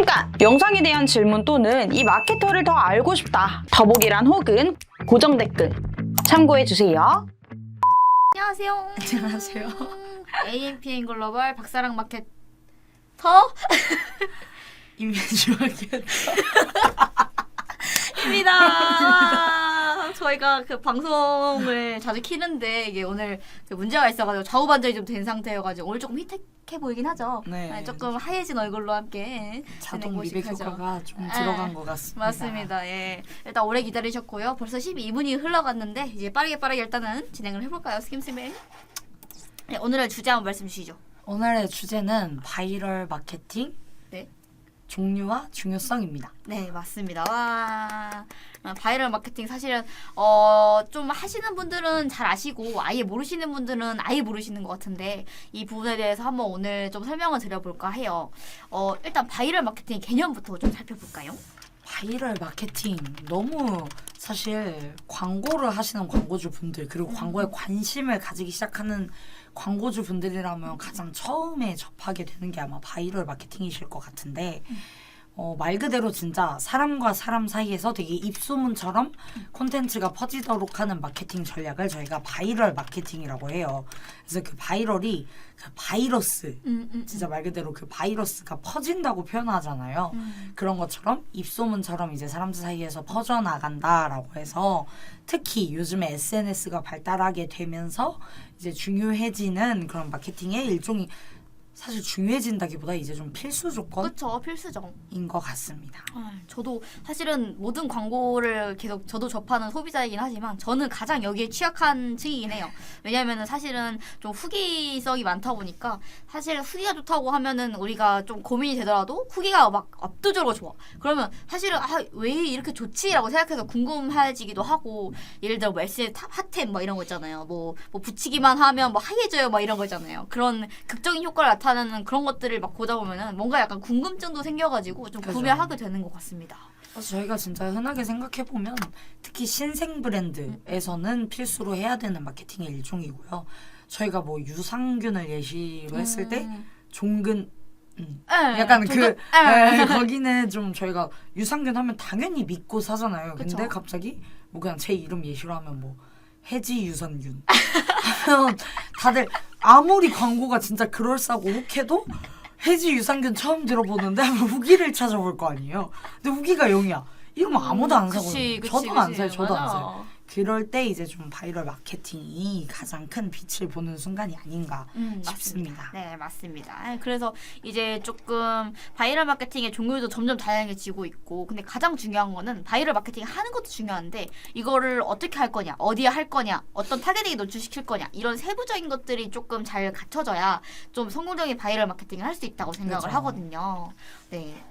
잠깐! 영상에 대한 질문 또는 이 마케터를 더 알고 싶다. 더보기란 혹은 고정 댓글 참고해주세요. 안녕하세요. 안녕하세요. AMPN 글로벌 박사랑 마케터 이미지 마케터 입니다. 저희가 그 방송을 자주 키는데 이게 오늘 그 문제가 있어가지고 좌우 반전이 좀 된 상태여가지고 오늘 조금 희택해 보이긴 하죠. 네. 조금 하얘진 얼굴로 함께 자동 미백 효과가 좀 네. 들어간 것 같습니다. 맞습니다. 예. 일단 오래 기다리셨고요. 벌써 12분이 흘러갔는데 이제 빠르게 일단은 진행을 해볼까요, 스킴스맨? 네, 오늘의 주제 한번 말씀 주시죠. 오늘의 주제는 바이럴 마케팅 네. 종류와 중요성입니다. 네, 맞습니다. 와, 바이럴 마케팅 사실은 좀 하시는 분들은 잘 아시고 아예 모르시는 분들은 아예 모르시는 것 같은데 이 부분에 대해서 한번 오늘 좀 설명을 드려볼까 해요. 일단 바이럴 마케팅 개념부터 좀 살펴볼까요? 바이럴 마케팅 너무 사실 광고를 하시는 광고주 분들 그리고 광고에 관심을 가지기 시작하는 광고주 분들이라면 가장 처음에 접하게 되는 게 아마 바이럴 마케팅이실 것 같은데 말 그대로 진짜 사람과 사람 사이에서 되게 입소문처럼 콘텐츠가 퍼지도록 하는 마케팅 전략을 저희가 바이럴 마케팅이라고 해요. 그래서 그 바이럴이 그 바이러스 진짜 말 그대로 그 바이러스가 퍼진다고 표현하잖아요. 그런 것처럼 입소문처럼 이제 사람들 사이에서 퍼져나간다라고 해서 특히 요즘에 SNS가 발달하게 되면서 이제 중요해지는 그런 마케팅의 일종이 사실 중요해진다기보다 이제 좀 필수 조건인 그렇죠, 필수죠. 것 같습니다. 저도 사실은 모든 광고를 계속 저도 접하는 소비자이긴 하지만 저는 가장 여기에 취약한 층이긴 해요. 왜냐면은 사실은 좀 후기성이 많다 보니까 사실 후기가 좋다고 하면은 우리가 좀 고민이 되더라도 후기가 막 압도적으로 좋아. 그러면 사실은 왜 이렇게 좋지라고 생각해서 궁금해지기도 하고 예를 들어 뭐 SNS 핫템 뭐 이런 거 있잖아요. 뭐 붙이기만 하면 뭐 하얘져요 뭐 이런 거 있잖아요. 그런 극적인 효과를 나타내는 그런 것들을 막 보다 보면은 뭔가 약간 궁금증도 생겨가지고 좀 그죠. 구매하게 되는 것 같습니다. 그래서 저희가 진짜 흔하게 생각해보면 특히 신생 브랜드에서는 필수로 해야 되는 마케팅의 일종이고요. 저희가 뭐 유산균을 예시로 했을 때 종근 약간 거기는 좀 저희가 유산균 하면 당연히 믿고 사잖아요. 그쵸. 근데 갑자기 뭐 그냥 제 이름 예시로 하면 뭐 해지 유산균 하면 다들 아무리 광고가 진짜 그럴싸하고 혹해도 해지 유산균 처음 들어보는데 한번 후기를 찾아볼 거 아니에요. 근데 후기가 0이야. 이러면 아무도 안 사거든요. 저도 안 사요. 저도 안 사요. 그럴 때 이제 좀 바이럴 마케팅이 가장 큰 빛을 보는 순간이 아닌가 싶습니다. 네, 맞습니다. 그래서 이제 조금 바이럴 마케팅의 종류도 점점 다양해지고 있고 근데 가장 중요한 거는 바이럴 마케팅 하는 것도 중요한데 이거를 어떻게 할 거냐, 어디에 할 거냐, 어떤 타겟에게 노출시킬 거냐 이런 세부적인 것들이 조금 잘 갖춰져야 좀 성공적인 바이럴 마케팅을 할 수 있다고 생각을 그렇죠. 하거든요. 네.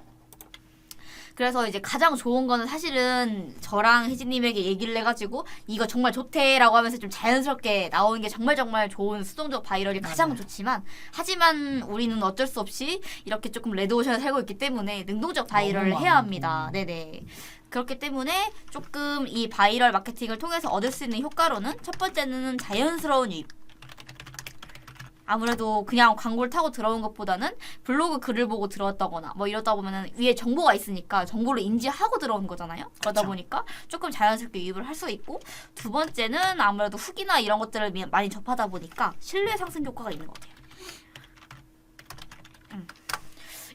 그래서 이제 가장 좋은 거는 사실은 저랑 혜진님에게 얘기를 해가지고 이거 정말 좋대라고 하면서 좀 자연스럽게 나오는 게 정말 좋은 수동적 바이럴이 가장 좋지만 하지만 우리는 어쩔 수 없이 이렇게 조금 레드오션에 살고 있기 때문에 능동적 바이럴을 해야 합니다. 네네. 그렇기 때문에 조금 이 바이럴 마케팅을 통해서 얻을 수 있는 효과로는 첫 번째는 자연스러운 유입. 아무래도 그냥 광고를 타고 들어온 것보다는 블로그 글을 보고 들어왔다거나 뭐 이러다 보면은 위에 정보가 있으니까 정보를 인지하고 들어온 거잖아요. 그러다 그쵸. 보니까 조금 자연스럽게 유입을 할 수 있고 두 번째는 아무래도 후기나 이런 것들을 많이 접하다 보니까 신뢰 상승 효과가 있는 것 같아요.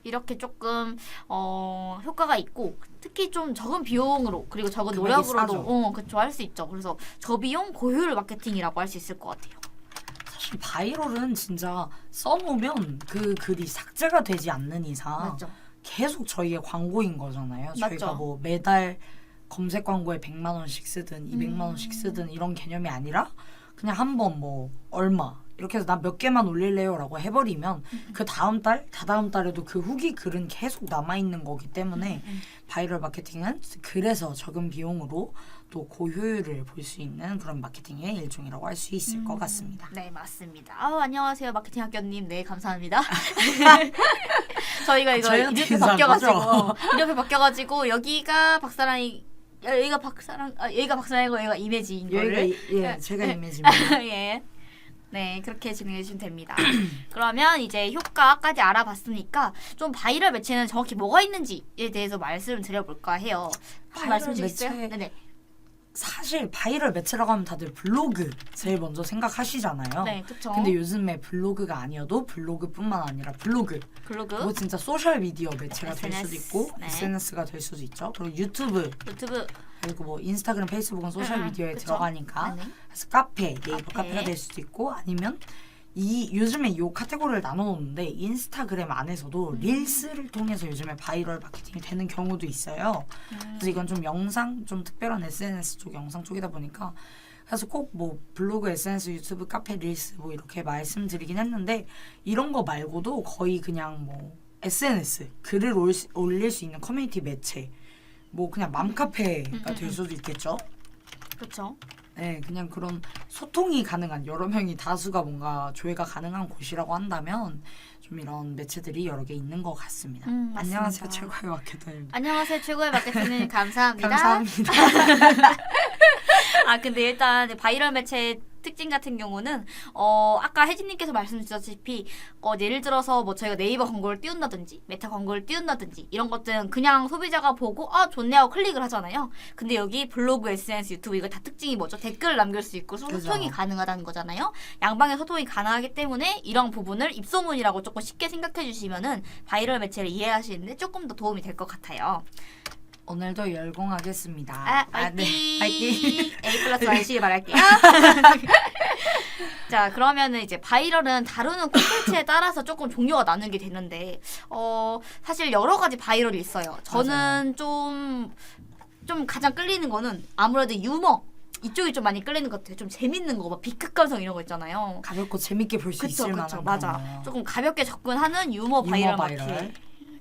이렇게 조금 효과가 있고 특히 좀 적은 비용으로 그리고 적은 노력으로도 그쵸 할 수 있죠. 그래서 저비용 고효율 마케팅이라고 할 수 있을 것 같아요. 사실 바이럴은 진짜 써놓으면 그 글이 삭제가 되지 않는 이상 맞죠? 계속 저희의 광고인 거잖아요. 맞죠. 저희가 뭐 매달 검색 광고에 100만 원씩 쓰든 200만 원씩 쓰든 이런 개념이 아니라 그냥 한 번 뭐 얼마 이렇게 해서 나 몇 개만 올릴래요 라고 해버리면 그 다음 달, 다다음 달에도 그 후기 글은 계속 남아있는 거기 때문에 바이럴 마케팅은 그래서 적은 비용으로 또 고효율을 볼 수 있는 그런 마케팅의 일종이라고 할 수 있을 것 같습니다. 네, 맞습니다. 안녕하세요, 마케팅 학교님. 네, 감사합니다. 저희가 이거 저희한테 이렇게 바뀌어가지고 여기가 박사랑이 여기가 박사랑이고 여기가 이미지인 거를. 제가 이미지입니다. 예. 네, 그렇게 진행해 주시면 됩니다. 그러면 이제 효과까지 알아봤으니까 좀 바이럴 매체는 정확히 뭐가 있는지에 대해서 말씀을 드려볼까 해요. 한번 말씀 주시겠어요? 매체. 네네. 사실 바이럴 매체라고 하면 다들 블로그 제일 먼저 생각하시잖아요. 네, 그쵸. 근데 요즘에 블로그가 아니어도 블로그뿐만 아니라 블로그 블로그, 뭐 진짜 소셜 미디어 매체가 될 수도 SNS, 있고 네. SNS가 될 수도 있죠. 그리고 유튜브 유튜브, 그리고 뭐 인스타그램, 페이스북은 소셜 미디어에 그쵸. 들어가니까 네네. 그래서 카페, 네이버 카페. 카페가 될 수도 있고 아니면 이 요즘에 이 카테고리를 나눠놓는데 인스타그램 안에서도 릴스를 통해서 요즘에 바이럴 마케팅이 되는 경우도 있어요. 그래서 이건 좀 영상, 좀 특별한 SNS 쪽 영상 쪽이다 보니까 그래서 꼭 뭐 블로그, SNS, 유튜브, 카페, 릴스 뭐 이렇게 말씀드리긴 했는데 이런 거 말고도 거의 그냥 뭐 SNS 글을 올릴 수 있는 커뮤니티 매체 뭐 그냥 맘카페가 될 수도 있겠죠. 그렇죠. 네, 그냥 그런 소통이 가능한 여러 명이 다수가 뭔가 조회가 가능한 곳이라고 한다면 좀 이런 매체들이 여러 개 있는 것 같습니다. 안녕하세요, 맞습니다. 최고의 마케터입니다. 안녕하세요, 최고의 마케팅님 감사합니다. 감사합니다. 아 근데 일단 바이럴 매체 특징 같은 경우는 아까 혜진님께서 말씀 주셨다시피 예를 들어서 뭐 저희가 네이버 광고를 띄운다든지 메타 광고를 띄운다든지 이런 것들은 그냥 소비자가 보고 아 좋네 하고 클릭을 하잖아요. 근데 여기 블로그, SNS, 유튜브 이거 다 특징이 뭐죠? 댓글을 남길 수 있고 소통이 그죠. 가능하다는 거잖아요. 양방의 소통이 가능하기 때문에 이런 부분을 입소문이라고 조금 쉽게 생각해 주시면은 바이럴 매체를 이해하시는데 조금 더 도움이 될 것 같아요. 오늘도 열공하겠습니다. 화이팅! 네. 화이팅! A+ YC 말할게요. 자, 그러면은 이제 바이럴은 다루는 콘텐츠에 따라서 조금 종류가 나누게 되는데, 사실 여러 가지 바이럴이 있어요. 저는 좀 가장 끌리는 거는 아무래도 유머. 이쪽이 좀 많이 끌리는 것 같아요. 좀 재밌는 거, 막 B급 감성 이런 거 있잖아요. 가볍고 재밌게 볼 수 그쵸, 있을 만한 그쵸, 그런 맞아. 거. 조금 가볍게 접근하는 유머 바이럴 바이럴. 마케팅.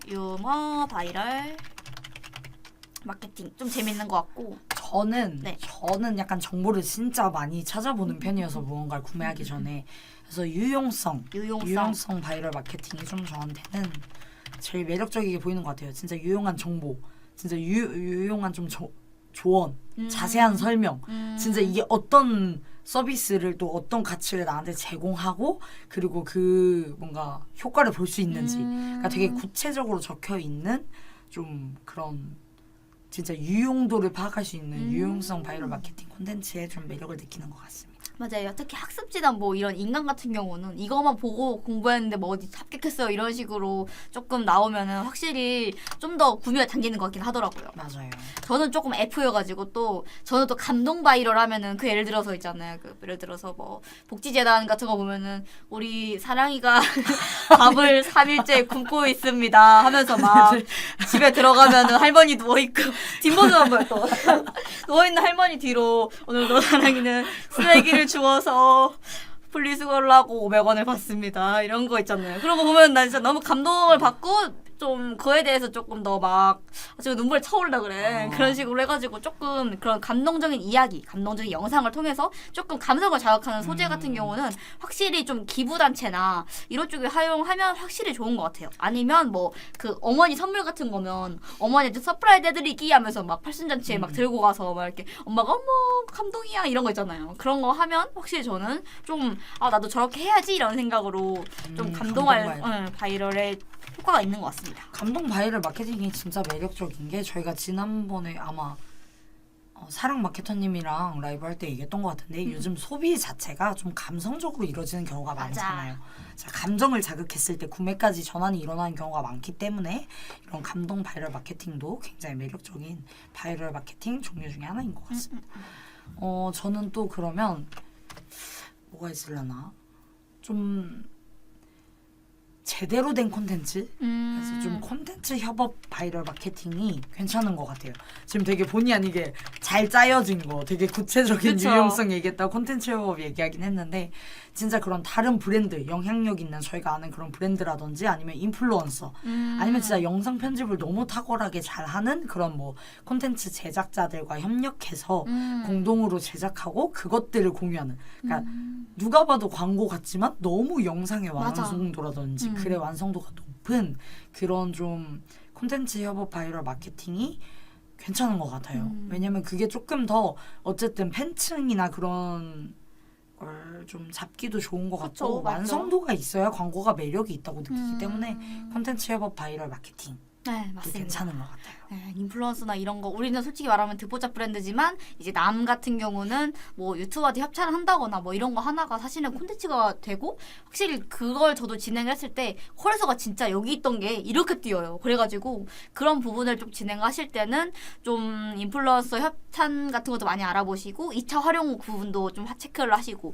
유머 바이럴 마케팅. 좀 재밌는 것 같고. 저는 네. 약간 정보를 진짜 많이 찾아보는 편이어서 무언가를 구매하기 전에 그래서 유용성 바이럴 마케팅이 좀 저한테는 제일 매력적이게 보이는 것 같아요. 진짜 유용한 정보, 진짜 유용한 좀 조언, 자세한 설명, 진짜 이게 어떤 서비스를 또 어떤 가치를 나한테 제공하고 그리고 그 뭔가 효과를 볼 수 있는지 그러니까 되게 구체적으로 적혀 있는 좀 그런 진짜 유용도를 파악할 수 있는 유용성 바이럴 마케팅 콘텐츠에 좀 매력을 느끼는 것 같습니다. 맞아요. 특히 학습지나 뭐 이런 인강 같은 경우는 이거만 보고 공부했는데 뭐 어디 합격했어요 이런 식으로 조금 나오면은 확실히 좀 더 구미가 당기는 것 같긴 하더라고요. 맞아요. 저는 조금 F여가지고 또 저는 또 감동 바이럴 하면은 그 예를 들어서 있잖아요. 그 예를 들어서 뭐 복지재단 같은 거 보면은 우리 사랑이가 밥을 3일째 굶고 있습니다 하면서 막 집에 들어가면은 할머니 누워있고 뒷모습만 보여 또 누워있는 할머니 뒤로 오늘도 사랑이는 쓰레기를 주워서 분리수거를 하고 500원을 받습니다. 이런 거 있잖아요. 그런 거 보면 나 진짜 너무 감동을 받고 좀 그에 대해서 조금 더 막 지금 눈물이 차올라 그래. 그런 식으로 해가지고 조금 그런 감동적인 이야기, 감동적인 영상을 통해서 조금 감성을 자극하는 소재 같은 경우는 확실히 좀 기부단체나 이런 쪽에 활용하면 확실히 좋은 것 같아요. 아니면 뭐 그 어머니 선물 같은 거면 어머니한테 서프라이즈 해드리기 하면서 막 팔순잔치에 막 들고 가서 막 이렇게 엄마가 어머 감동이야 이런 거 있잖아요. 그런 거 하면 확실히 저는 좀 나도 저렇게 해야지 이런 생각으로 좀 감동할 바이럴의 효과가 있는 것 같습니다. 감동 바이럴 마케팅이 진짜 매력적인 게 저희가 지난번에 아마 사랑 마케터님이랑 라이브 할 때 얘기했던 것 같은데 요즘 소비 자체가 좀 감성적으로 이루어지는 경우가 맞아. 많잖아요. 자, 감정을 자극했을 때 구매까지 전환이 일어나는 경우가 많기 때문에 이런 감동 바이럴 마케팅도 굉장히 매력적인 바이럴 마케팅 종류 중에 하나인 것 같습니다. 저는 또 그러면 뭐가 있으려나? 좀 제대로 된 콘텐츠? 그래서 좀 콘텐츠 협업 바이럴 마케팅이 괜찮은 것 같아요. 지금 되게 본의 아니게 잘 짜여진 거 되게 구체적인 그쵸. 유용성 얘기했다고 콘텐츠 협업 얘기하긴 했는데 진짜 그런 다른 브랜드, 영향력 있는 저희가 아는 그런 브랜드라든지 아니면 인플루언서 아니면 진짜 영상 편집을 너무 탁월하게 잘하는 그런 뭐 콘텐츠 제작자들과 협력해서 공동으로 제작하고 그것들을 공유하는 그러니까 누가 봐도 광고 같지만 너무 영상의 맞아. 완성도라든지 글의 완성도가 높은 그런 좀 콘텐츠 협업 바이럴 마케팅이 괜찮은 것 같아요. 왜냐면 그게 조금 더 어쨌든 팬층이나 그런 걸 좀 잡기도 좋은 것 그쵸, 같고 맞죠. 완성도가 있어야 광고가 매력이 있다고 느끼기 때문에 콘텐츠 협업 바이럴 마케팅 네, 또 맞습니다. 괜찮은 것 같아요. 네, 인플루언서나 이런 거 우리는 솔직히 말하면 듣보잡 브랜드지만 이제 남 같은 경우는 뭐 유튜버한테 협찬을 한다거나 뭐 이런 거 하나가 사실은 콘텐츠가 되고 확실히 그걸 저도 진행했을 때 콜에서가 진짜 여기 있던 게 이렇게 뛰어요. 그래가지고 그런 부분을 좀 진행하실 때는 좀 인플루언서 협찬 같은 것도 많이 알아보시고 2차 활용 부분도 좀 체크를 하시고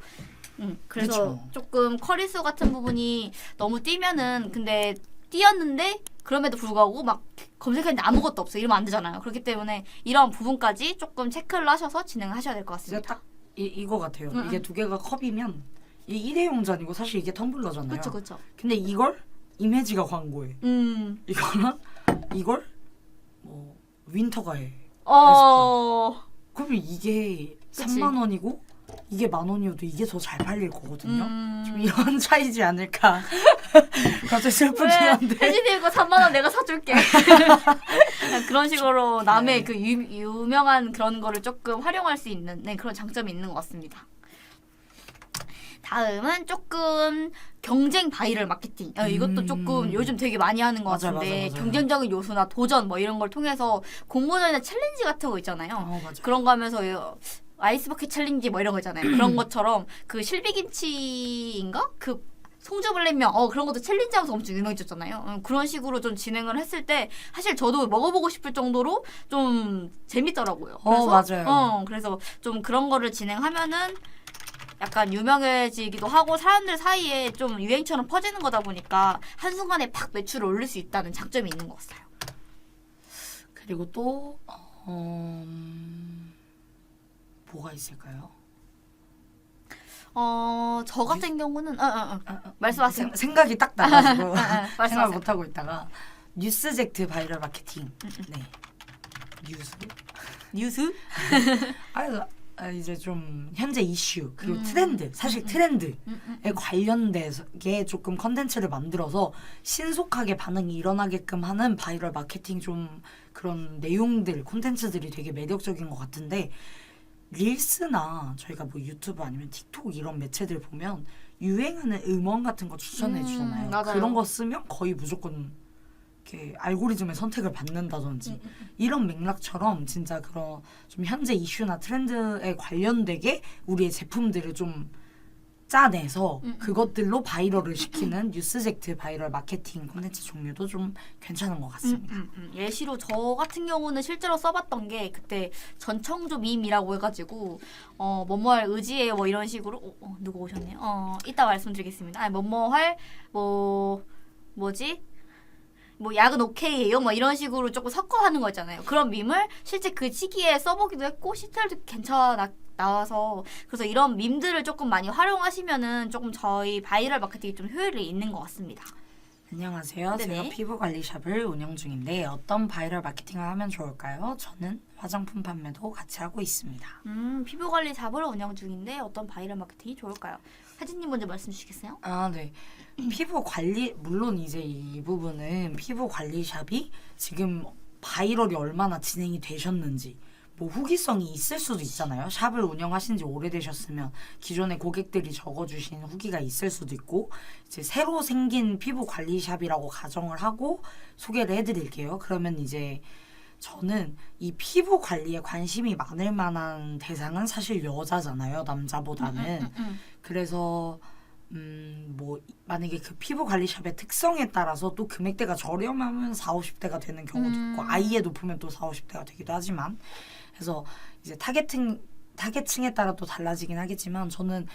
그래서 그쵸. 조금 커리수 같은 부분이 너무 뛰면은 근데 뛰었는데 그럼에도 불구하고 막 검색했는데 아무것도 없어 이러면 안 되잖아요. 그렇기 때문에 이런 부분까지 조금 체크를 하셔서 진행을 하셔야 될 것 진짜 같습니다. 딱 이거 같아요. 응, 이게 응. 두 개가 컵이면 이 일회용잔이고 사실 이게 텀블러잖아요. 그렇죠, 그렇죠. 근데 이걸 이미지가 광고해. 이거랑 이걸 뭐 윈터가 해. 그러면 이게 그치. 3만 원이고 이게 10,000원이어도 이게 더 잘 팔릴 거거든요. 좀 음. 이런 차이지 않을까. 갑자기 슬프긴 왜 한데. 혜진이 이거 3만 원 내가 사줄게. 그런 식으로 남의 네. 그 유명한 그런 거를 조금 활용할 수 있는 그런 장점이 있는 것 같습니다. 다음은 조금 경쟁 바이럴 마케팅. 이것도 조금 요즘 되게 많이 하는 것 맞아, 같은데 맞아, 맞아. 경쟁적인 요소나 도전 뭐 이런 걸 통해서 공모전이나 챌린지 같은 거 있잖아요. 맞아. 그런 거 하면서 아이스버킷 챌린지 뭐 이런 거 있잖아요. 그런 것처럼 그 실비김치인가? 그 송주블랙면 그런 것도 챌린지하면서 엄청 유명해졌잖아요. 그런 식으로 좀 진행을 했을 때 사실 저도 먹어보고 싶을 정도로 좀 재밌더라고요. 맞아요. 그래서 좀 그런 거를 진행하면은 약간 유명해지기도 하고 사람들 사이에 좀 유행처럼 퍼지는 거다 보니까 한순간에 팍 매출을 올릴 수 있다는 장점이 있는 것 같아요. 그리고 또 뭐가 있을까요? 저 같은 경우는 말씀하세요. 생각이 딱 나가지고 생각 말씀하세요. 못 하고 있다가 뉴스젝트 바이럴 마케팅. 네. 뉴스? 이제 좀 현재 이슈 그리고 트렌드 사실 트렌드에 관련되게 조금 컨텐츠를 만들어서 신속하게 반응이 일어나게끔 하는 바이럴 마케팅 좀 그런 내용들 콘텐츠들이 되게 매력적인 것 같은데 릴스나 저희가 뭐 유튜브 아니면 틱톡 이런 매체들 보면 유행하는 음원 같은 거 추천해 주잖아요. 맞아요. 그런 거 쓰면 거의 무조건 이렇게 알고리즘의 선택을 받는다든지 이런 맥락처럼 진짜 그런 좀 현재 이슈나 트렌드에 관련되게 우리의 제품들을 좀 짜내서 그것들로 바이럴을 시키는 뉴스젝트 바이럴 마케팅 콘텐츠 종류도 좀 괜찮은 것 같습니다. 예시로 저 같은 경우는 실제로 써봤던 게 그때 전청조 밈이라고 해가지고 뭐뭐할 의지예요 뭐 이런 식으로 누구 오셨네요. 이따 말씀드리겠습니다. 뭐뭐할 뭐지? 뭐 약은 오케이예요 뭐 이런 식으로 조금 섞어 하는 거 있잖아요. 그런 밈을 실제 그 시기에 써보기도 했고 시트도 나와서 그래서 이런 밈들을 조금 많이 활용하시면은 조금 저희 바이럴 마케팅이 좀 효율이 있는 것 같습니다. 안녕하세요. 네네. 제가 피부 관리샵을 운영 중인데 어떤 바이럴 마케팅을 하면 좋을까요? 저는 화장품 판매도 같이 하고 있습니다. 피부 관리 샵을 운영 중인데 어떤 바이럴 마케팅이 좋을까요? 혜진님 먼저 말씀 주시겠어요? 네. 피부 관리 물론 이제 이 부분은 피부 관리샵이 지금 바이럴이 얼마나 진행이 되셨는지 뭐 후기성이 있을 수도 있잖아요. 샵을 운영하신 지 오래되셨으면 기존의 고객들이 적어주신 후기가 있을 수도 있고 이제 새로 생긴 피부 관리샵이라고 가정을 하고 소개를 해드릴게요. 그러면 이제 저는 이 피부 관리에 관심이 많을 만한 대상은 사실 여자잖아요. 남자보다는. 그래서 뭐 만약에 그 피부 관리샵의 특성에 따라서 또 금액대가 저렴하면 40, 50대가 되는 경우도 있고 아예 높으면 또 40, 50대가 되기도 하지만 그래서 이제 타겟층에 따라 또 달라지긴 하겠지만 저는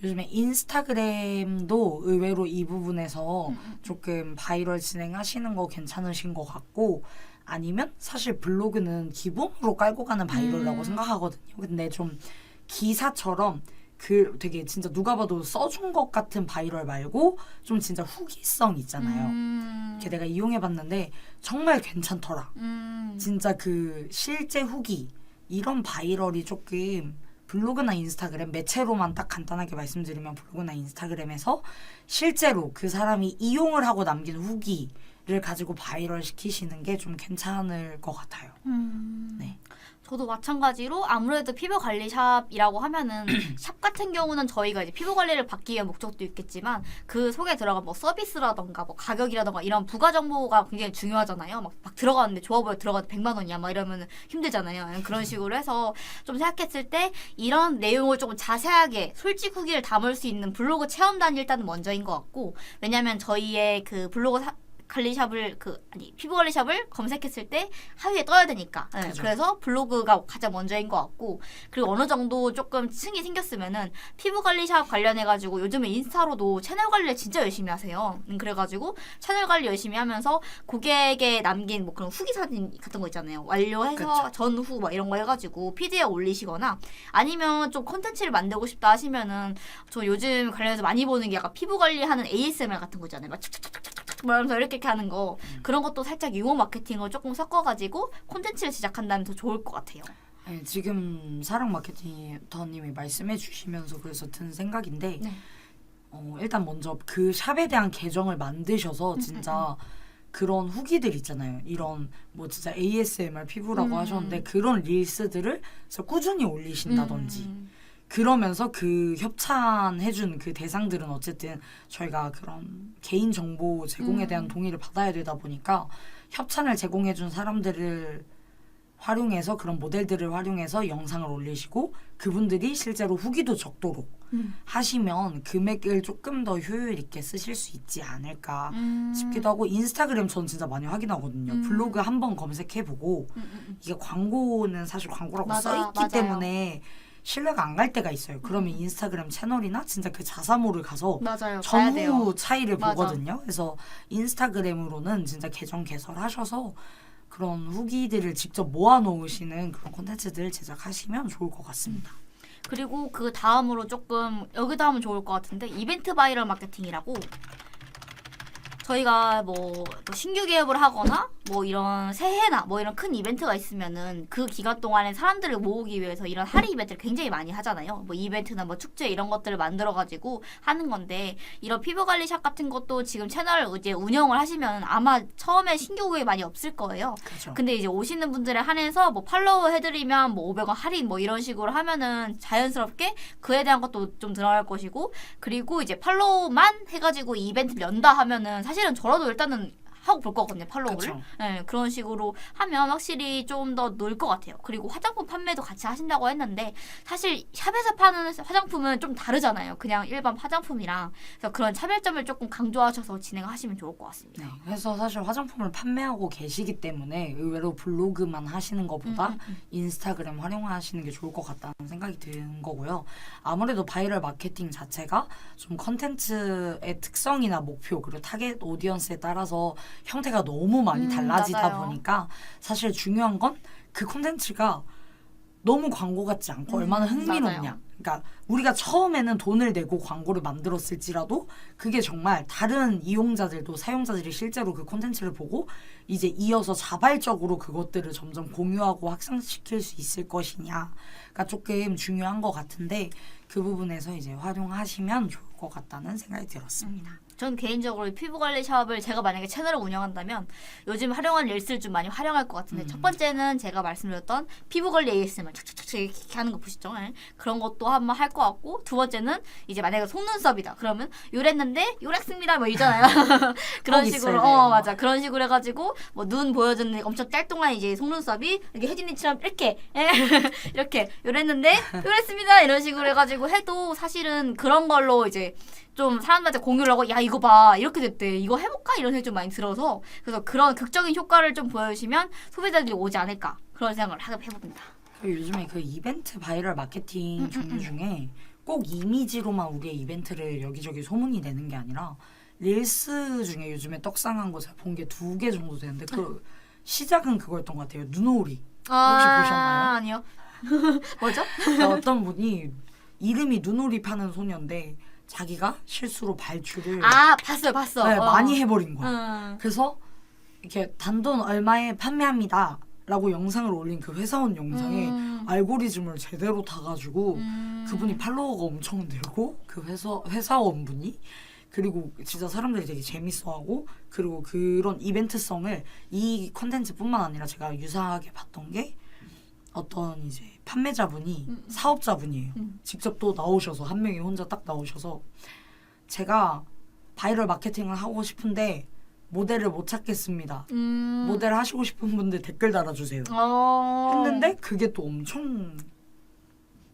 요즘에 인스타그램도 의외로 이 부분에서 조금 바이럴 진행하시는 거 괜찮으신 것 같고 아니면 사실 블로그는 기본으로 깔고 가는 바이럴이라고 생각하거든요. 근데 좀 기사처럼 그 되게 진짜 누가 봐도 써준 것 같은 바이럴 말고 좀 진짜 후기성 있잖아요. 걔 내가 이용해봤는데 정말 괜찮더라. 진짜 그 실제 후기 이런 바이럴이 조금 블로그나 인스타그램 매체로만 딱 간단하게 말씀드리면 블로그나 인스타그램에서 실제로 그 사람이 이용을 하고 남긴 후기를 가지고 바이럴 시키시는 게 좀 괜찮을 것 같아요. 네. 저도 마찬가지로 아무래도 피부 관리 샵이라고 하면은 샵 같은 경우는 저희가 이제 피부 관리를 받기 위한 목적도 있겠지만 그 속에 들어간 뭐 서비스라던가 뭐 가격이라던가 이런 부가 정보가 굉장히 중요하잖아요. 막 들어가는데 좋아 보여 들어가도 100만 원이야 막 이러면 힘들잖아요. 그런 식으로 해서 좀 생각했을 때 이런 내용을 조금 자세하게 솔직 후기를 담을 수 있는 블로그 체험단이 일단 먼저인 것 같고, 왜냐면 저희의 그 블로그 관리샵을 피부 관리샵을 검색했을 때 하위에 떠야 되니까. 네, 그래서 블로그가 가장 먼저인 것 같고, 그리고 어느 정도 조금 층이 생겼으면은 피부 관리샵 관련해가지고 요즘에 인스타로도 채널 관리를 진짜 열심히 하세요. 그래가지고 채널 관리 열심히 하면서 고객에 남긴 뭐 그런 후기 사진 같은 거 있잖아요. 완료해서 전후 막 이런 거 해가지고 피드에 올리시거나, 아니면 좀 콘텐츠를 만들고 싶다 하시면은 저 요즘 관련해서 많이 보는 게 약간 피부 관리하는 ASMR 같은 거 있잖아요. 막 촉촉촉촉촉 말하면서 이렇게 하는 거, 그런 것도 살짝 유머 마케팅을 조금 섞어가지고 콘텐츠를 제작한다면 더 좋을 것 같아요. 네, 지금 사랑 마케팅터님이 말씀해 주시면서 그래서 든 생각인데, 네. 일단 먼저 그 샵에 대한 계정을 만드셔서 진짜 그런 후기들 있잖아요. 이런 뭐 진짜 ASMR 피부라고 하셨는데 그런 릴스들을 진짜 꾸준히 올리신다든지, 그러면서 그 협찬해준 그 대상들은 어쨌든 저희가 그런 개인정보 제공에 대한 동의를 받아야 되다 보니까 협찬을 제공해준 사람들을 활용해서, 그런 모델들을 활용해서 영상을 올리시고 그분들이 실제로 후기도 적도록 하시면 금액을 조금 더 효율 있게 쓰실 수 있지 않을까 싶기도 하고, 인스타그램 전 진짜 많이 확인하거든요. 블로그 한번 검색해보고 이게 광고는 사실 광고라고 써있기 맞아요. 때문에 신뢰가 안 갈 때가 있어요. 그러면 인스타그램 채널이나 진짜 그 자사모를 가서 맞아요. 전후 차이를 맞아. 보거든요. 그래서 인스타그램으로는 진짜 계정 개설하셔서 그런 후기들을 직접 모아놓으시는 그런 콘텐츠들 제작하시면 좋을 것 같습니다. 그리고 그 다음으로 조금 여기다 하면 좋을 것 같은데, 이벤트 바이럴 마케팅이라고, 저희가 뭐 신규 개업을 하거나 뭐 이런 새해나 뭐 이런 큰 이벤트가 있으면은 그 기간 동안에 사람들을 모으기 위해서 이런 할인 이벤트를 굉장히 많이 하잖아요. 뭐 이벤트나 뭐 축제 이런 것들을 만들어가지고 하는 건데, 이런 피부 관리샵 같은 것도 지금 채널을 이제 운영을 하시면 아마 처음에 신규 고객이 많이 없을 거예요. 그렇죠. 근데 이제 오시는 분들에 한해서 뭐 팔로우 해드리면 뭐 500원 할인 뭐 이런 식으로 하면은 자연스럽게 그에 대한 것도 좀 들어갈 것이고, 그리고 이제 팔로우만 해가지고 이 이벤트를 연다 하면은 사실은 저라도 일단은 하고 볼 거거든요, 팔로우를. 그쵸. 네, 그런 식으로 하면 확실히 좀 더 늘 것 같아요. 그리고 화장품 판매도 같이 하신다고 했는데, 사실 샵에서 파는 화장품은 좀 다르잖아요. 그냥 일반 화장품이랑. 그래서 그런 차별점을 조금 강조하셔서 진행하시면 좋을 것 같습니다. 네, 그래서 사실 화장품을 판매하고 계시기 때문에 의외로 블로그만 하시는 것보다 인스타그램 활용하시는 게 좋을 것 같다는 생각이 드는 거고요. 아무래도 바이럴 마케팅 자체가 좀 컨텐츠의 특성이나 목표, 그리고 타겟 오디언스에 따라서 형태가 너무 많이 달라지다 맞아요. 보니까 사실 중요한 건 그 콘텐츠가 너무 광고 같지 않고 얼마나 흥미롭냐. 맞아요. 그러니까 우리가 처음에는 돈을 내고 광고를 만들었을지라도 그게 정말 다른 이용자들도, 사용자들이 실제로 그 콘텐츠를 보고 이제 이어서 자발적으로 그것들을 점점 공유하고 확산시킬 수 있을 것이냐가 조금 중요한 것 같은데, 그 부분에서 이제 활용하시면 좋을 것 같다는 생각이 들었습니다. 전 개인적으로 피부 관리 샵을 제가 만약에 채널을 운영한다면 요즘 활용한 릴스를 좀 많이 활용할 것 같은데, 첫 번째는 제가 말씀드렸던 피부 관리 ASMR 착착착 이렇게 하는 거 보시죠? 네. 그런 것도 한번 할 것 같고, 두 번째는 이제 만약에 속눈썹이다 그러면 요랬는데 요랬습니다 뭐 있잖아요. 그런 식으로 맞아, 그런 식으로 해가지고 뭐 눈 보여주는 엄청 짤뚱한 이제 속눈썹이 이렇게 혜진이처럼 이렇게 이렇게 요랬는데 요랬습니다 이런 식으로 해가지고 해도 사실은 그런 걸로 이제 좀 사람들한테 공유를 하고, 야 이거 봐 이렇게 됐대, 이거 해볼까, 이런 생각이 좀 많이 들어서, 그래서 그런 극적인 효과를 좀 보여주시면 소비자들이 오지 않을까, 그런 생각을 해봅니다. 요즘에 그 이벤트 바이럴 마케팅 종류 중에 꼭 이미지로만 우리의 이벤트를 여기저기 소문이 내는 게 아니라 릴스 중에 요즘에 떡상한 거 제가 본 게 2개 정도 되는데, 그 시작은 그거였던 것 같아요. 눈오리. 혹시 보셨나요? 아니요. 뭐죠? 어떤 분이 이름이 눈오리 파는 소녀인데 자기가 실수로 발주를 봤어. 네, 많이 해버린 거야. 그래서 이렇게 단돈 얼마에 판매합니다 라고 영상을 올린 그 회사원 영상에 알고리즘을 제대로 타가지고 그분이 팔로워가 엄청 늘고, 그 회사원분이, 그리고 진짜 사람들이 되게 재밌어하고, 그리고 그런 이벤트성을 이 컨텐츠뿐만 아니라 제가 유사하게 봤던 게 어떤 이제 판매자분이 사업자분이에요. 직접 또 나오셔서 한 명이 혼자 딱 나오셔서 제가 바이럴 마케팅을 하고 싶은데 모델을 못 찾겠습니다. 모델 하시고 싶은 분들 댓글 달아주세요. 했는데 그게 또 엄청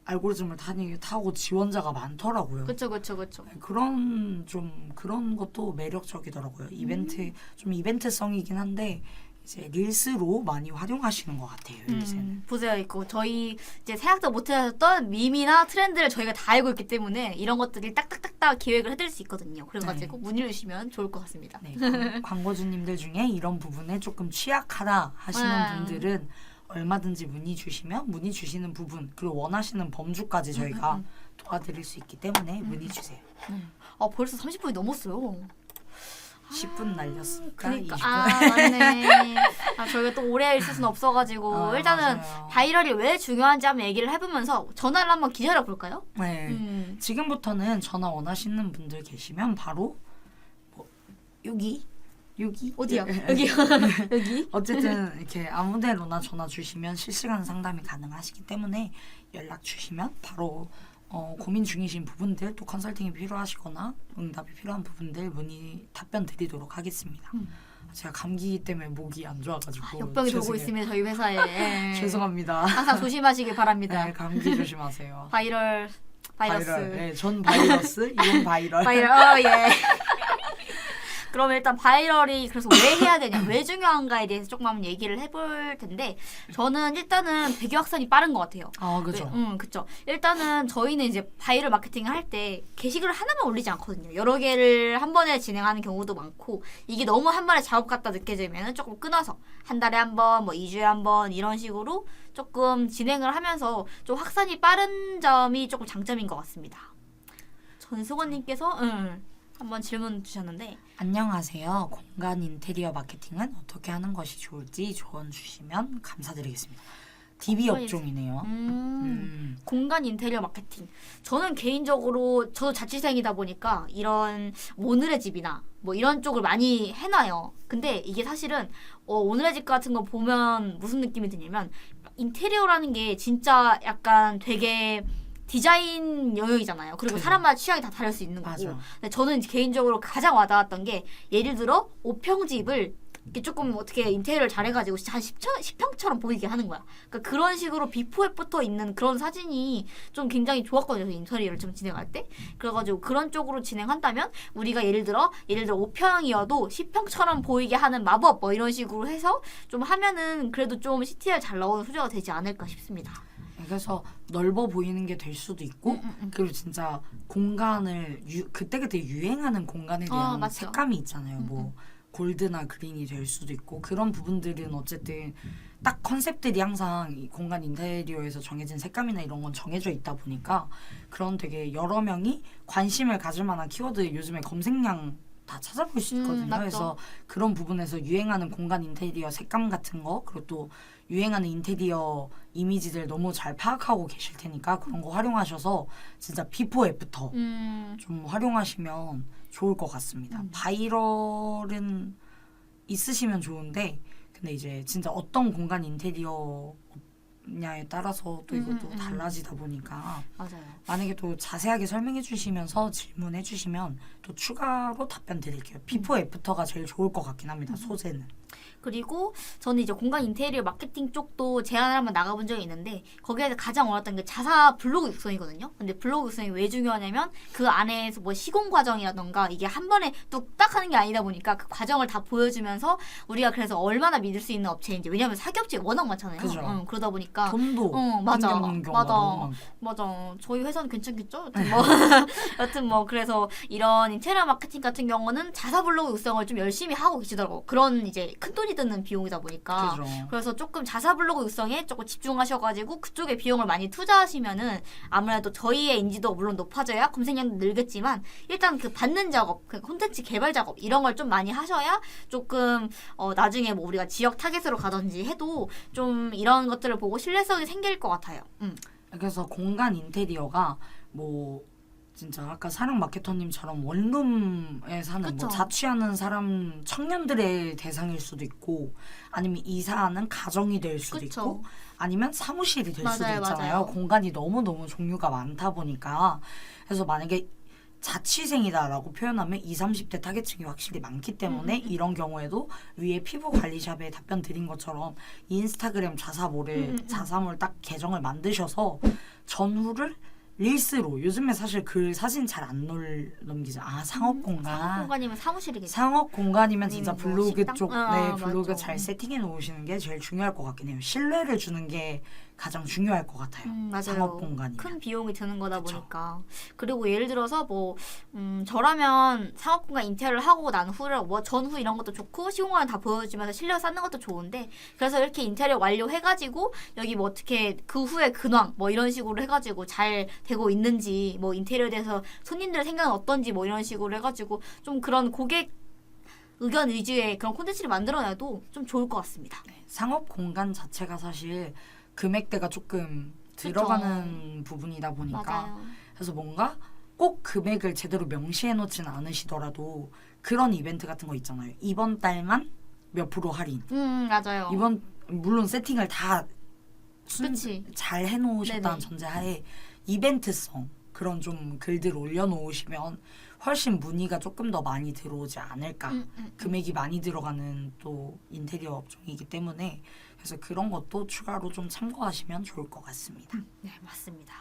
알고리즘을 타고 지원자가 많더라고요. 그쵸. 그런 것도 매력적이더라고요. 좀 이벤트성이긴 한데 이제 릴스로 많이 활용하시는 것 같아요. 요새는. 보세요. 있고 저희 이제 생각도 못하셨던 밈이나 트렌드를 저희가 다 알고 있기 때문에 이런 것들이 딱딱딱딱 기획을 해드릴 수 있거든요. 그래가지고 문의를 주시면 좋을 것 같습니다. 네, 광고주님들 중에 이런 부분에 조금 취약하다 하시는 분들은 얼마든지 문의 주시는 부분 그리고 원하시는 범주까지 저희가 도와드릴 수 있기 때문에 문의 주세요. 벌써 30분이 넘었어요. 10분 날렸으니까 그러니까 20분. 맞네. 저희가 또 오래 있을 수는 없어가지고 일단은 맞아요. 바이럴이 왜 중요한지 한번 얘기를 해보면서 전화를 한번 기다려 볼까요? 네. 지금부터는 전화 원하시는 분들 계시면 바로 여기 어디요? 여기요. 여기. 어쨌든 이렇게 아무데로나 전화 주시면 실시간 상담이 가능하시기 때문에 연락 주시면 바로 고민 중이신 부분들 또 컨설팅이 필요하시거나 응답이 필요한 부분들 답변 드리도록 하겠습니다. 제가 감기 때문에 목이 안 좋아가지고 역병이 돌고 있습니다. 저희 회사에. 죄송합니다. 항상 조심하시길 바랍니다. 네, 감기 조심하세요. 바이러스. 네, 전 바이러스, 이건 바이럴. 예. 그러면 일단 바이럴이 그래서 왜 해야 되냐, 왜 중요한가에 대해서 조금 한번 얘기를 해볼 텐데 저는 일단은 배교 확산이 빠른 것 같아요. 그죠. 그쵸. 일단은 저희는 이제 바이럴 마케팅을 할 때 게시글을 하나만 올리지 않거든요. 여러 개를 한 번에 진행하는 경우도 많고 이게 너무 한 번에 작업 같다 느껴지면 조금 끊어서 한 달에 한 번, 뭐 2주에 한 번 이런 식으로 조금 진행을 하면서 좀 확산이 빠른 점이 조금 장점인 것 같습니다. 전수건님께서 한번 질문 주셨는데 안녕하세요. 공간 인테리어 마케팅은 어떻게 하는 것이 좋을지 조언 주시면 감사드리겠습니다. DB 업종이네요. 공간 인테리어 마케팅. 저는 개인적으로 저도 자취생이다 보니까 이런 오늘의 집이나 뭐 이런 쪽을 많이 해놔요. 근데 이게 사실은 오늘의 집 같은 거 보면 무슨 느낌이 드냐면 인테리어라는 게 진짜 약간 되게 디자인 영역이잖아요. 그리고 그죠. 사람마다 취향이 다 다를 수 있는 거고. 맞아. 근데 저는 개인적으로 가장 와닿았던 게 예를 들어 5평집을 이렇게 조금 어떻게 인테리어를 잘해가지고 진짜 한 10평처럼 보이게 하는 거야. 그러니까 그런 식으로 비포 애프터 있는 그런 사진이 좀 굉장히 좋았거든요. 인테리어를 좀 진행할 때. 그래가지고 그런 쪽으로 진행한다면 우리가 예를 들어 5평이어도 10평처럼 보이게 하는 마법 뭐 이런 식으로 해서 좀 하면은 그래도 좀 CTR 잘 나오는 소재가 되지 않을까 싶습니다. 그래서 넓어 보이는 게 될 수도 있고 그리고 진짜 공간을 그때그때 유행하는 공간에 대한 맞죠. 색감이 있잖아요. 뭐 골드나 그린이 될 수도 있고 그런 부분들은 어쨌든 딱 컨셉들이 항상 이 공간 인테리어에서 정해진 색감이나 이런 건 정해져 있다 보니까 그런 되게 여러 명이 관심을 가질 만한 키워드 요즘에 검색량 다 찾아볼 수 있거든요. 맞죠. 그래서 그런 부분에서 유행하는 공간 인테리어 색감 같은 거 그리고 또 유행하는 인테리어 이미지들 너무 잘 파악하고 계실 테니까 그런 거 활용하셔서 진짜 비포 애프터 좀 활용하시면 좋을 것 같습니다. 바이럴은 있으시면 좋은데 근데 이제 진짜 어떤 공간 인테리어냐에 따라서 또 이것도 달라지다 보니까 맞아요. 만약에 또 자세하게 설명해 주시면서 질문해 주시면 또 추가로 답변 드릴게요. 비포 애프터가 제일 좋을 것 같긴 합니다. 소재는. 그리고 저는 이제 공간 인테리어 마케팅 쪽도 제안을 한번 나가본 적이 있는데 거기에서 가장 어려웠던 게 자사 블로그 육성이거든요. 근데 블로그 육성이 왜 중요하냐면 그 안에서 뭐 시공 과정이라던가 이게 한 번에 뚝딱 하는 게 아니다 보니까 그 과정을 다 보여주면서 우리가 그래서 얼마나 믿을 수 있는 업체인지 왜냐면 사기업체 워낙 많잖아요. 그죠. 그러다 보니까 돈도 맞아. 생겨나는 경우가 너무 많고. 맞아. 저희 회사는 괜찮겠죠? 여튼 뭐 그래서 이런 인테리어 마케팅 같은 경우는 자사 블로그 육성을 좀 열심히 하고 계시더라고. 그런 이제 큰 돈이 드는 비용이다 보니까. 그죠. 그래서 조금 자사 블로그 육성에 조금 집중하셔가지고 그쪽에 비용을 많이 투자하시면은 아무래도 저희의 인지도가 물론 높아져야 검색량도 늘겠지만 일단 그 받는 작업, 그 콘텐츠 개발 작업 이런 걸 좀 많이 하셔야 조금 나중에 뭐 우리가 지역 타겟으로 가든지 해도 좀 이런 것들을 보고 신뢰성이 생길 것 같아요. 그래서 공간 인테리어가 뭐 진짜 아까 사랑 마케터님처럼 원룸에 사는 그쵸. 뭐 자취하는 사람 청년들의 대상일 수도 있고 아니면 이사하는 가정이 될 수도 그쵸. 있고 아니면 사무실이 될 수도 맞아요, 있잖아요. 맞아요. 공간이 너무너무 종류가 많다 보니까 그래서 만약에 자취생이다라고 표현하면 20, 30대 타겟층이 확실히 많기 때문에 이런 경우에도 위에 피부관리샵에 답변 드린 것처럼 인스타그램 자사몰을 딱 계정을 만드셔서 전후를 릴스로 요즘에 사실 글 사진 잘 안 넘기죠. 아 상업 공간. 상업 공간이면 사무실이겠죠. 상업 공간이면 진짜 아니면 뭐 블로그 식당? 쪽, 아, 블로그 맞죠. 잘 세팅해 놓으시는 게 제일 중요할 것 같긴 해요. 신뢰를 주는 게 가장 중요할 것 같아요. 맞아요. 상업 공간이면. 큰 비용이 드는 거다 그쵸. 보니까. 그리고 예를 들어서 뭐 저라면 상업 공간 인테리어를 하고 난 후를 뭐 전후 이런 것도 좋고 시공간 다 보여주면서 실력 쌓는 것도 좋은데 그래서 이렇게 인테리어 완료해가지고 여기 뭐 어떻게 그 후에 근황 뭐 이런 식으로 해가지고 잘 되고 있는지 뭐 인테리어에 대해서 손님들의 생각은 어떤지 뭐 이런 식으로 해가지고 좀 그런 고객 의견 위주의 그런 콘텐츠를 만들어내도 좀 좋을 것 같습니다. 상업 공간 자체가 사실 금액대가 조금 들어가는 부분이다 보니까 맞아요. 그래서 뭔가 꼭 금액을 제대로 명시해 놓진 않으시더라도 그런 이벤트 같은 거 있잖아요. 이번 달만 몇 프로 할인. 맞아요. 이번 물론 세팅을 다 그치. 잘 해놓으셨다는 네네. 전제하에 이벤트성 그런 좀 글들 올려놓으시면 훨씬 문의가 조금 더 많이 들어오지 않을까. 금액이 많이 들어가는 또 인테리어 업종이기 때문에 그래서 그런 것도 추가로 좀 참고하시면 좋을 것 같습니다. 네, 맞습니다.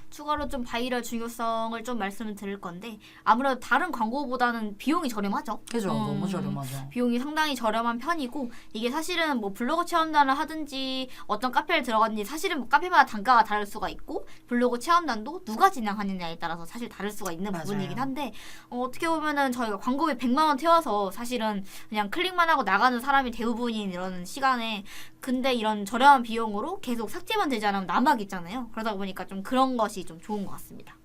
추가로 좀 바이럴 중요성을 좀 말씀을 드릴 건데 아무래도 다른 광고보다는 비용이 저렴하죠. 그죠? 너무 저렴하죠. 비용이 상당히 저렴한 편이고 이게 사실은 뭐 블로그 체험단을 하든지 어떤 카페를 들어가든지 사실은 뭐 카페마다 단가가 다를 수가 있고 블로그 체험단도 누가 진행하느냐에 따라서 사실 다를 수가 있는 맞아요. 부분이긴 한데 어떻게 보면은 저희가 광고비 100만 원 태워서 사실은 그냥 클릭만 하고 나가는 사람이 대부분인 이런 시간에 근데 이런 저렴한 비용으로 계속 삭제만 되지 않으면 남아 있잖아요. 그러다 보니까 좀 그런 것이 좀 좋은 것 같습니다.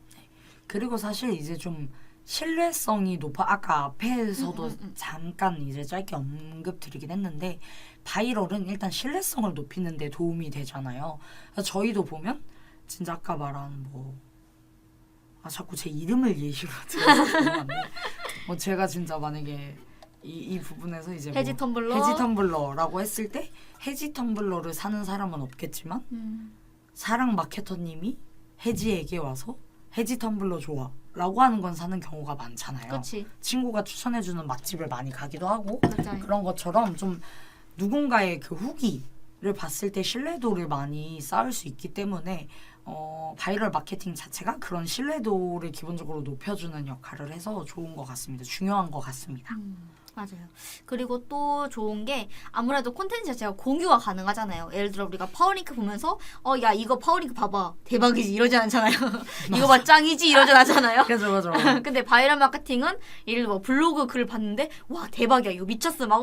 그리고 사실 이제 좀 신뢰성이 높아 아까 앞에서도 잠깐 이제 짧게 언급드리긴 했는데 바이럴은 일단 신뢰성을 높이는 데 도움이 되잖아요. 그래서 저희도 보면 진짜 아까 말한 자꾸 제 이름을 예시로 들어서 뭐 제가 진짜 만약에 이 부분에서 이제 해지 텀블러. 해지 텀블러라고 했을 때 해지 텀블러를 사는 사람은 없겠지만 사랑 마케터님이 해지에게 와서 해지 텀블러 좋아 라고 하는 건 사는 경우가 많잖아요. 그렇지. 친구가 추천해주는 맛집을 많이 가기도 하고 맞아요. 그런 것처럼 좀 누군가의 그 후기를 봤을 때 신뢰도를 많이 쌓을 수 있기 때문에 바이럴 마케팅 자체가 그런 신뢰도를 기본적으로 높여주는 역할을 해서 좋은 것 같습니다. 중요한 것 같습니다. 맞아요. 그리고 또 좋은 게 아무래도 콘텐츠 자체가 공유가 가능하잖아요. 예를 들어 우리가 파워링크 보면서 야 이거 파워링크 봐봐 대박이지 이러지 않잖아요. 이거 봐 짱이지 이러지 않잖아요. 그래서 근데 바이럴 마케팅은 예를 들어 뭐 블로그 글 봤는데 와 대박이야 이거 미쳤어 막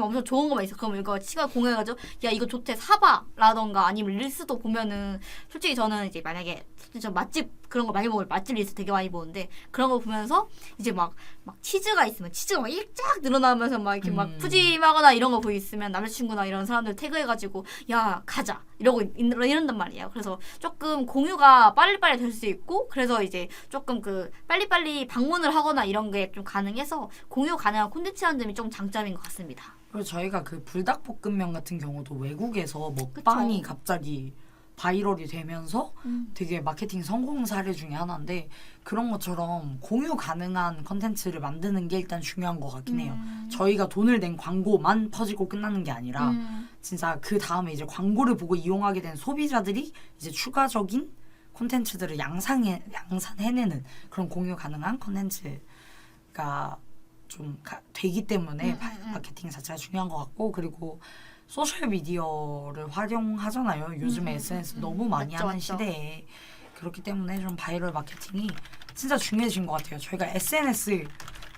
엄청 좋은 거만 있어. 그럼 이거 치가 공유해가지고 야 이거 좋대 사봐 라던가 아니면 릴스도 보면은 솔직히 저는 이제 만약에 저 맛집 그런 거 많이 먹을 맛집 리스트 되게 많이 보는데 그런 거 보면서 이제 막 치즈가 있으면 치즈가 막 일쫙 늘어나면서 막 이렇게 막 푸짐하거나 이런 거 보고 있으면 남자친구나 이런 사람들 태그해가지고 야 가자 이러고 이런단 말이에요. 그래서 조금 공유가 빨리빨리 될 수 있고 그래서 이제 조금 그 빨리빨리 방문을 하거나 이런 게 좀 가능해서 공유 가능한 콘텐츠라는 점이 좀 장점인 것 같습니다. 그리고 저희가 그 불닭볶음면 같은 경우도 외국에서 먹방이 그쵸. 갑자기 바이럴이 되면서 되게 마케팅 성공 사례 중에 하나인데 그런 것처럼 공유 가능한 컨텐츠를 만드는 게 일단 중요한 것 같긴 해요. 저희가 돈을 낸 광고만 퍼지고 끝나는 게 아니라 진짜 그 다음에 이제 광고를 보고 이용하게 된 소비자들이 이제 추가적인 콘텐츠들을 양산해내는 그런 공유 가능한 컨텐츠가 좀 되기 때문에 마케팅 자체가 중요한 것 같고 그리고 소셜 미디어를 활용하잖아요. 요즘에 SNS 너무 많이 맞죠, 하는 맞죠. 시대에 그렇기 때문에 좀 바이럴 마케팅이 진짜 중요해진 것 같아요. 저희가 SNS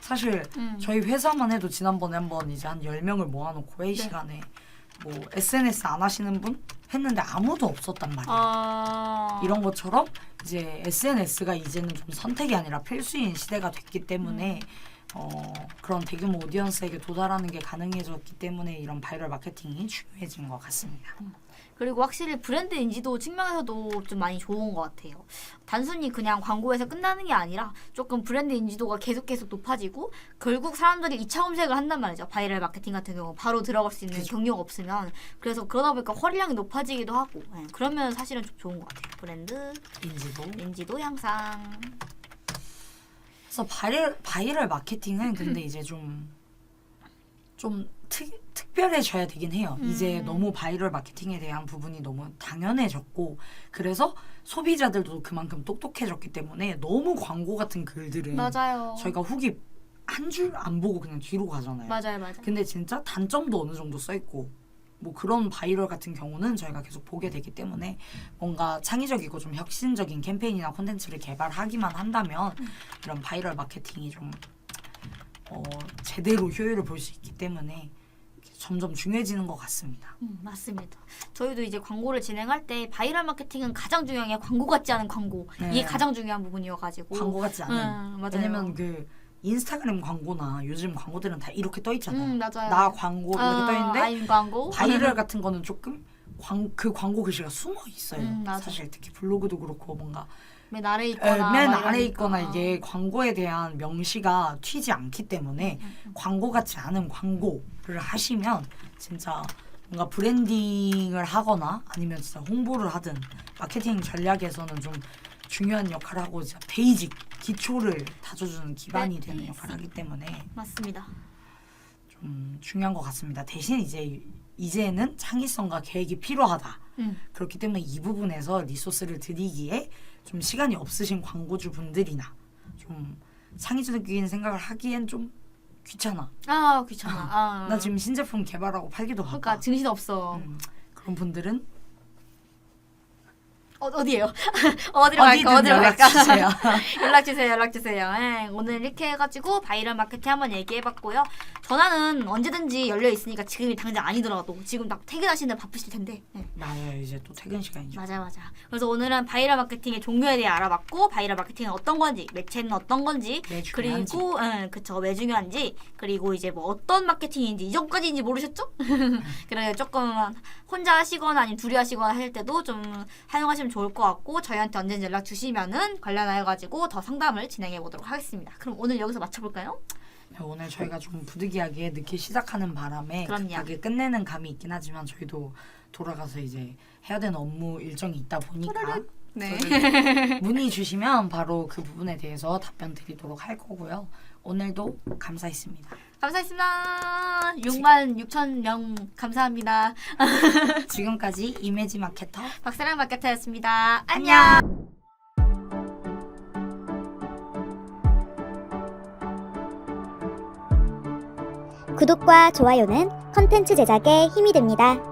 사실 저희 회사만 해도 지난번에 한번 이제 한 10명을 모아놓고 회의 시간에 뭐 SNS 안 하시는 분 했는데 아무도 없었단 말이에요. 이런 것처럼 이제 SNS가 이제는 좀 선택이 아니라 필수인 시대가 됐기 때문에 그런 대규모 오디언스에게 도달하는 게 가능해졌기 때문에 이런 바이럴 마케팅이 중요해진 것 같습니다. 그리고 확실히 브랜드 인지도 측면에서도 좀 많이 좋은 것 같아요. 단순히 그냥 광고에서 끝나는 게 아니라 조금 브랜드 인지도가 계속 높아지고 결국 사람들이 2차 검색을 한단 말이죠. 바이럴 마케팅 같은 경우 바로 들어갈 수 있는 그쵸. 경로가 없으면 그래서 그러다 보니까 활용량이 높아지기도 하고 그러면 사실은 좀 좋은 것 같아요. 브랜드 인지도 향상. 그래서 바이럴 마케팅은 근데 이제 좀 특별해져야 되긴 해요. 이제 너무 바이럴 마케팅에 대한 부분이 너무 당연해졌고 그래서 소비자들도 그만큼 똑똑해졌기 때문에 너무 광고 같은 글들은 맞아요. 저희가 후기 한 줄 안 보고 그냥 뒤로 가잖아요. 맞아요. 근데 진짜 단점도 어느 정도 써있고 뭐 그런 바이럴 같은 경우는 저희가 계속 보게 되기 때문에 뭔가 창의적이고 좀 혁신적인 캠페인이나 콘텐츠를 개발하기만 한다면 이런 바이럴 마케팅이 좀 제대로 효율을 볼 수 있기 때문에 점점 중요해지는 것 같습니다. 맞습니다. 저희도 이제 광고를 진행할 때 바이럴 마케팅은 가장 중요한 게 광고 같지 않은 광고. 네. 이게 가장 중요한 부분이어가지고. 광고 같지 않은. 맞아요. 왜냐면 그 인스타그램 광고나 요즘 광고들은 다 이렇게 떠 있잖아요. 맞아요. 나 광고 이렇게 떠 있는데 아임 광고. 바이럴 같은 거는 조금 그 광고 글씨가 숨어 있어요. 맞아. 사실 특히 블로그도 그렇고 뭔가 맨 아래 있거나 맨 막 아래 이러니까. 있거나 이게 광고에 대한 명시가 튀지 않기 때문에 광고 같지 않은 광고를 하시면 진짜 뭔가 브랜딩을 하거나 아니면 진짜 홍보를 하든 마케팅 전략에서는 좀 중요한 역할을 하고 진짜 베이직 기초를 다져주는 기반이 네, 되는 역할을 하기 때문에 맞습니다. 좀 중요한 것 같습니다. 대신 이제는 창의성과 계획이 필요하다. 그렇기 때문에 이 부분에서 리소스를 드리기에 좀 시간이 없으신 광고주 분들이나 좀 창의적인 생각을 하기엔 좀 귀찮아. 귀찮아. 나 지금 신제품 개발하고 팔기도 바빠. 그러니까 정신 없어. 그런 분들은 어디예요? 어디로 갈까? 어디든 연락주세요. 연락 주세요. 오늘 이렇게 해가지고 바이럴 마케팅 한번 얘기해봤고요. 전화는 언제든지 열려 있으니까 지금이 당장 아니더라도 지금 딱 퇴근하시는 바쁘실 텐데. 맞아요. 이제 또 퇴근 시간이죠. 맞아. 그래서 오늘은 바이럴 마케팅의 종류에 대해 알아봤고 바이럴 마케팅은 어떤 건지, 매체는 어떤 건지, 왜 중요한지. 그리고 그쵸 왜 중요한지, 그리고 이제 뭐 어떤 마케팅인지 이전까지인지 모르셨죠? 그래 조금 혼자 하시거나 아니면 둘이 하시거나 할 때도 좀 활용하시면 좋을 것 같고 저희한테 언제든지 연락 주시면은 관련하여가지고 더 상담을 진행해 보도록 하겠습니다. 그럼 오늘 여기서 마쳐볼까요? 오늘 저희가 좀 부득이하게 늦게 시작하는 바람에 그럼요. 급하게 끝내는 감이 있긴 하지만 저희도 돌아가서 이제 해야 되는 업무 일정이 있다 보니까 네. 문의 주시면 바로 그 부분에 대해서 답변 드리도록 할 거고요. 오늘도 감사했습니다. 감사했습니다. 66,000명 감사합니다. 지금까지 이미지 마케터 박사랑 마케터였습니다. 안녕. 구독과 좋아요는 컨텐츠 제작에 힘이 됩니다.